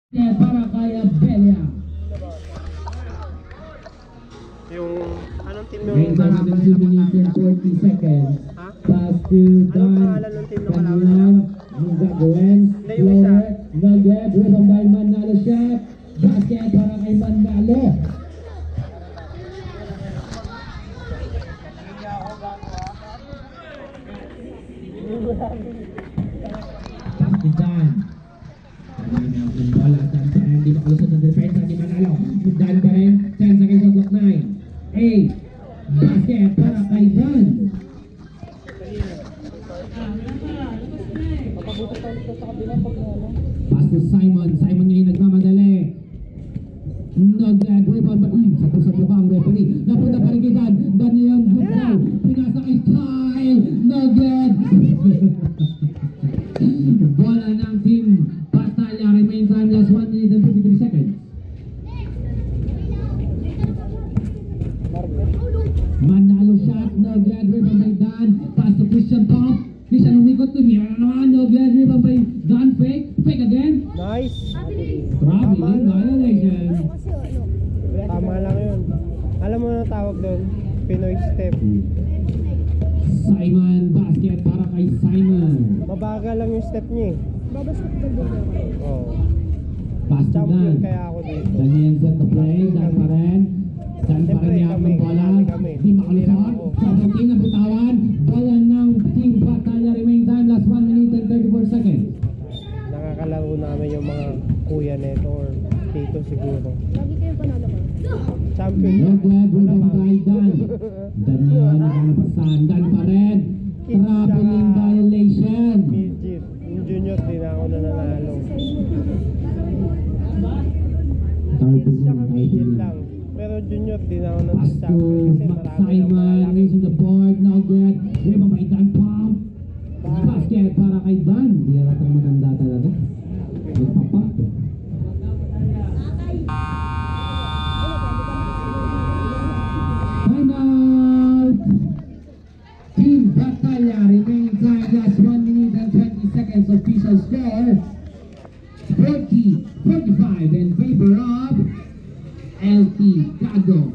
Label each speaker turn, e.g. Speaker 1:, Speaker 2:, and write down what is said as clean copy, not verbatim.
Speaker 1: Para kay Abelia.
Speaker 2: Yung, anong team yung
Speaker 1: May
Speaker 2: kalaban
Speaker 1: natin
Speaker 2: nila
Speaker 1: 2 minutes and
Speaker 2: Batangas?
Speaker 1: 40 seconds.
Speaker 2: Ha?
Speaker 1: Pass to
Speaker 2: Anong
Speaker 1: Dan.
Speaker 2: pangalan ng team ng kalaban nila?
Speaker 1: Kanilan. Gagawin.
Speaker 2: Hindi, yung isa.
Speaker 1: Floater. Nugget. Rebound by Manalo shot. Basket para kay Manalo. Si Dan. Bola Dan pa rin. Di makalusot ng defensa ni Manalo. Dan pa rin. 10 seconds on clock 9. 8. Basket para kay Dan. Pass to Simon. Simon ngayon nagmamadali. Nag-rebound ba? Sapo-sapo ka ang referee. Napunta pa rin kay Dan. Dan yung good ball. Pinasa kay Kyle. Nugget. Bola ng team Batalya. Remain time last 1 minute and 53 seconds. Manalo shot. Nugget. Rebound by Dan. Pass to Christian Pop. Christian umikot to Mira naman. Nugget. Rebound by Dan. Fake. Fake again.
Speaker 2: Nice!
Speaker 1: Traveling violation.
Speaker 2: Tama lang yun. Alam mo na tawag doon? Pinoy step.
Speaker 1: Simon, basket para kay Simon.
Speaker 2: Mabagal lang yung step niya eh.
Speaker 3: Babasketball din ako.
Speaker 2: Oo.
Speaker 1: Pass to
Speaker 2: Champion
Speaker 1: Dan.
Speaker 2: kaya ako dito.
Speaker 1: Daniel set the play. Dan pa rin. Dan pa rin yung
Speaker 2: Kami,
Speaker 1: bola.
Speaker 2: kami.
Speaker 1: Di makalusot. Sa puti na bitawan. Bola ng team Batalya. Remain time last 1 minute and 34 seconds.
Speaker 2: Nakakalaro namin yung mga kuya neto or tito siguro.
Speaker 3: Lagi kayong panalo ko.
Speaker 2: Champion.
Speaker 1: Nugget, rebound by Dan. Daniel nakalapasan. Dan pa rin. Traveling violation.
Speaker 2: Midget. Yung junior din ako na nanalo. Saka midget lang. Pero junior din ako na
Speaker 1: Pass to
Speaker 2: champion kasi
Speaker 1: Max
Speaker 2: marami ng
Speaker 1: Simon.
Speaker 2: malalaki.
Speaker 1: Raising the board. Nugget. Rebound by Dan. Pump. Basket para kay Dan. Di halatang matanda talaga. Nagpapump. Timeout! Team Batalya. Remaining time last 1 minute and 20 seconds. Official score 40-45 in favor of LT Cago.